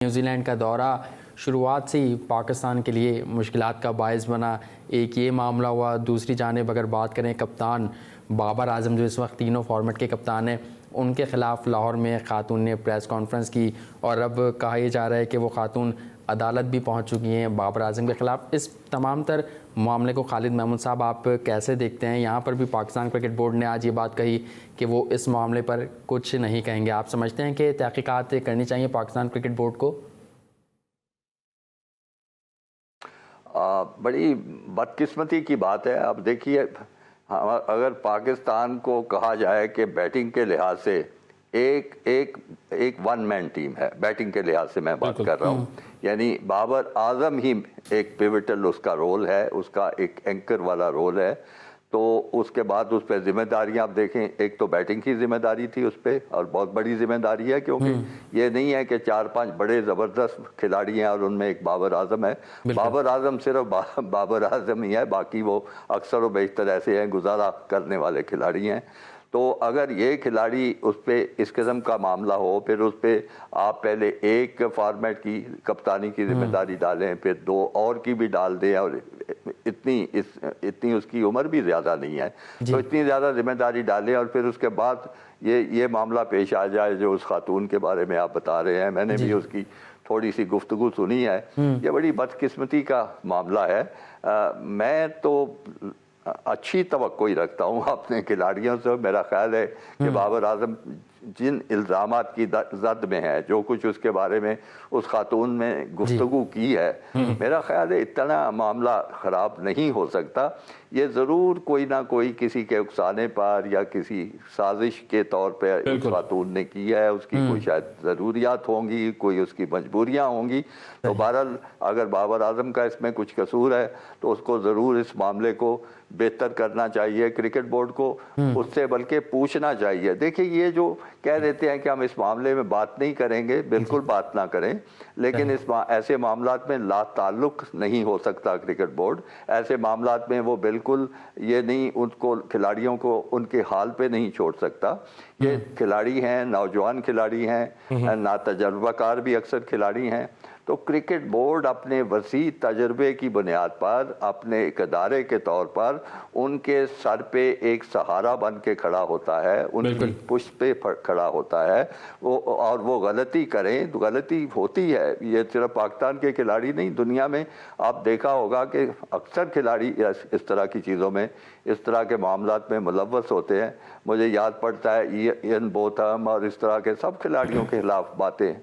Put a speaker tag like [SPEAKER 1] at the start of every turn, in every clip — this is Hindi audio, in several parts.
[SPEAKER 1] न्यूजीलैंड का दौरा शुरुआत से ही पाकिस्तान के लिए मुश्किलात का बायस बना। एक ये मामला हुआ, दूसरी जानिब अगर बात करें कप्तान बाबर आजम जो इस वक्त तीनों फॉर्मेट के कप्तान हैं, उनके ख़िलाफ़ लाहौर में ख़ातून ने प्रेस कॉन्फ्रेंस की और अब कहा यह जा रहा है कि वो ख़ातून अदालत भी पहुंच चुकी हैं बाबर आजम के ख़िलाफ़। इस तमाम तर मामले को खालिद महमूद साहब आप कैसे देखते हैं? यहाँ पर भी पाकिस्तान क्रिकेट बोर्ड ने आज ये बात कही कि वो इस मामले पर कुछ नहीं कहेंगे। आप समझते हैं कि तहकीकात करनी चाहिए पाकिस्तान क्रिकेट बोर्ड को?
[SPEAKER 2] बड़ी बदकिस्मती की बात है। अब देखिए, अगर पाकिस्तान को कहा जाए कि बैटिंग के लिहाज से एक वन मैन टीम है, बैटिंग के लिहाज से मैं बात कर रहा हूँ, यानी बाबर आजम ही एक पिवटल उसका रोल है, उसका एक एंकर वाला रोल है। तो उसके बाद उस पर जिम्मेदारियां आप देखें, एक तो बैटिंग की जिम्मेदारी थी उस पर, और बहुत बड़ी जिम्मेदारी है, क्योंकि ये नहीं है कि 4-5 बड़े ज़बरदस्त खिलाड़ी हैं और उनमें एक बाबर आजम है। बाबर आजम सिर्फ बाबर आजम ही है, बाकी वो अक्सर व बेशतर ऐसे हैं गुजारा करने वाले खिलाड़ी हैं। तो अगर ये खिलाड़ी उस पर इस किस्म का मामला हो, फिर उस पर आप पहले एक फॉर्मेट की कप्तानी की जिम्मेदारी डालें, फिर 2 और की भी डाल दें, और इतनी उसकी उम्र भी ज़्यादा नहीं है, तो इतनी ज़्यादा जिम्मेदारी डालें और फिर उसके बाद ये मामला पेश आ जाए जो उस खातून के बारे में आप बता रहे हैं। मैंने भी उसकी थोड़ी सी गुफ्तगू सुनी है। ये बड़ी बदकिस्मती का मामला है। मैं तो अच्छी तवक्को ही रखता हूँ अपने खिलाड़ियों से। मेरा ख्याल है कि बाबर आजम जिन इल्ज़ामात की जद में है, जो कुछ उसके बारे में उस खातून में गुफ्तगू की है, मेरा ख्याल है इतना मामला ख़राब नहीं हो सकता। ये ज़रूर कोई ना कोई किसी के उकसाने पर या किसी साजिश के तौर पर उस खातून ने की है। उसकी कोई शायद ज़रूरियात होंगी, कोई उसकी मजबूरियाँ होंगी। तो बहरहाल अगर बाबर आजम का इसमें कुछ कसूर है तो उसको ज़रूर इस मामले को बेहतर करना चाहिए, क्रिकेट बोर्ड को उससे बल्कि पूछना चाहिए। देखिए, ये जो कह देते हैं कि हम इस मामले में बात नहीं करेंगे, बिल्कुल बात ना करें, लेकिन ऐसे मामलात में ला ताल्लुक नहीं हो सकता क्रिकेट बोर्ड। ऐसे मामलात में वो बिल्कुल ये नहीं, उनको खिलाड़ियों को उनके हाल पे नहीं छोड़ सकता। ये खिलाड़ी हैं, नौजवान खिलाड़ी हैं, ना तजर्बाकार भी अक्सर खिलाड़ी हैं। तो क्रिकेट बोर्ड अपने वसी तजर्बे की बुनियाद पर, अपने एक अदारे के तौर पर उनके सर पे एक सहारा बन के खड़ा होता है, उनकी पुष्ट पे खड़ा होता है। और वो गलती करें तो गलती होती है। ये सिर्फ पाकिस्तान के खिलाड़ी नहीं, दुनिया में आप देखा होगा कि अक्सर खिलाड़ी इस तरह की चीज़ों में, इस तरह के मामलात में मुलव्वस होते हैं। मुझे याद पड़ता है इयन बोथम और इस तरह के सब खिलाड़ियों के खिलाफ बातें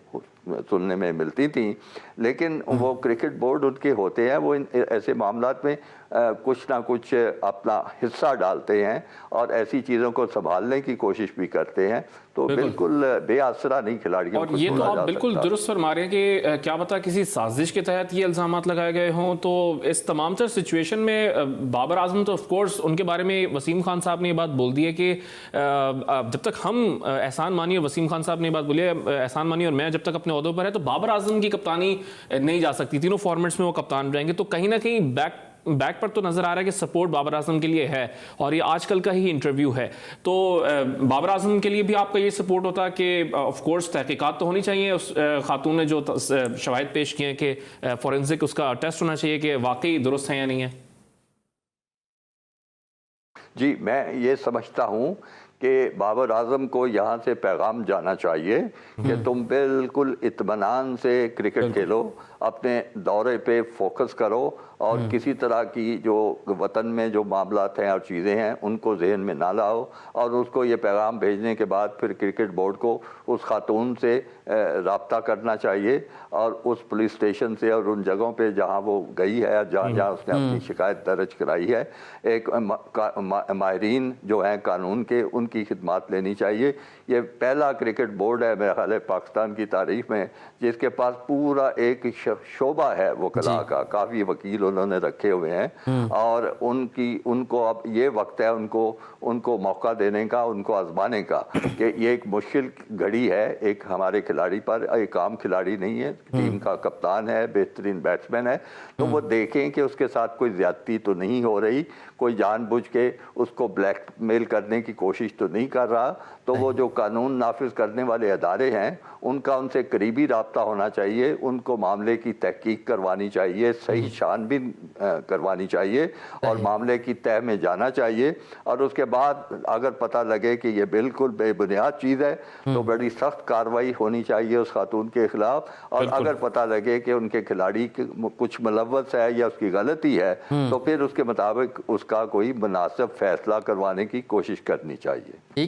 [SPEAKER 2] सुनने में मिलती थी, लेकिन वो क्रिकेट बोर्ड उनके होते हैं, वो ऐसे मामलात में कुछ ना कुछ अपना हिस्सा डालते हैं और ऐसी चीज़ों को संभालने की कोशिश भी करते हैं। तो बिल्कुल बेआसरा नहीं खिलाड़ियों
[SPEAKER 3] और ये तो आप बिल्कुल दुरुस्त फरमा रहे हैं कि क्या पता किसी साजिश के तहत ये इल्ज़ामात लगाए गए हों। तो इस तमाम तर सिचुएशन में बाबर आजम तो ऑफ कोर्स उनके बारे में वसीम खान साहब ने ये बात बोल दी है कि जब तक हम एहसान मानी, और वसीम खान साहब ने बात बोली है एहसान मानी और मैं जब तक अपने ओहदों पर है, तो बाबर आजम की कप्तानी नहीं जा सकती। तीनों फॉर्मेट्स में वो कप्तान रहेंगे। तो कहीं ना कहीं बैक पर तो नजर आ रहा है कि सपोर्ट बाबर आजम के लिए है, और ये आजकल का ही इंटरव्यू है। तो बाबर आजम के लिए भी आपका ये सपोर्ट होता कि ऑफ कोर्स तहकीकात तो होनी चाहिए। उस खातून ने जो शवाहिद पेश किए कि फॉरेंसिक उसका टेस्ट होना चाहिए कि वाकई दुरुस्त है या नहीं है।
[SPEAKER 2] जी, मैं ये समझता हूँ कि बाबर आजम को यहाँ से पैगाम जाना चाहिए कि तुम बिल्कुल इत्मीनान से क्रिकेट खेलो, अपने दौरे पे फोकस करो, और किसी तरह की जो वतन में जो मामलात हैं और चीज़ें हैं उनको जहन में ना लाओ। और उसको ये पैगाम भेजने के बाद फिर क्रिकेट बोर्ड को उस खातून से रब्ता करना चाहिए, और उस पुलिस स्टेशन से और उन जगहों पे जहाँ वो गई है, जहाँ जहाँ उसने अपनी शिकायत दर्ज कराई है, एक माहिरीन जो हैं कानून के, उनकी खिदमत लेनी चाहिए। ये पहला क्रिकेट बोर्ड है मेरे ख्याल है पाकिस्तान की तारीख में जिसके पास पूरा एक शोबा है वो कला का। काफ़ी वकील उन्होंने रखे हुए हैं, और उनको अब ये वक्त है उनको मौका देने का, उनको आजमाने का, कि ये एक मुश्किल घड़ी है एक हमारे खिलाड़ी पर। एक आम खिलाड़ी नहीं है, टीम का कप्तान है, बेहतरीन बैट्समैन है। तो वो देखें कि उसके साथ कोई ज्यादती तो नहीं हो रही, कोई जानबूझ के उसको ब्लैकमेल करने की कोशिश तो नहीं कर रहा। तो वो जो कानून नाफिज करने वाले अदारे हैं उनका उनसे करीबी राब्ता होना चाहिए, उनको मामले की तहकीक करवानी चाहिए, सही छानबीन करवानी चाहिए और मामले की तह में जाना चाहिए। और उसके बाद अगर पता लगे कि ये बिल्कुल बेबुनियाद चीज़ है तो बड़ी सख्त कार्रवाई होनी चाहिए उस खातून के खिलाफ। और अगर पता लगे कि उनके खिलाड़ी कुछ मुलव्वस है या उसकी गलती है तो फिर उसके मुताबिक उसका कोई मुनासिब फैसला करवाने की कोशिश करनी चाहिए।
[SPEAKER 1] ठीक है।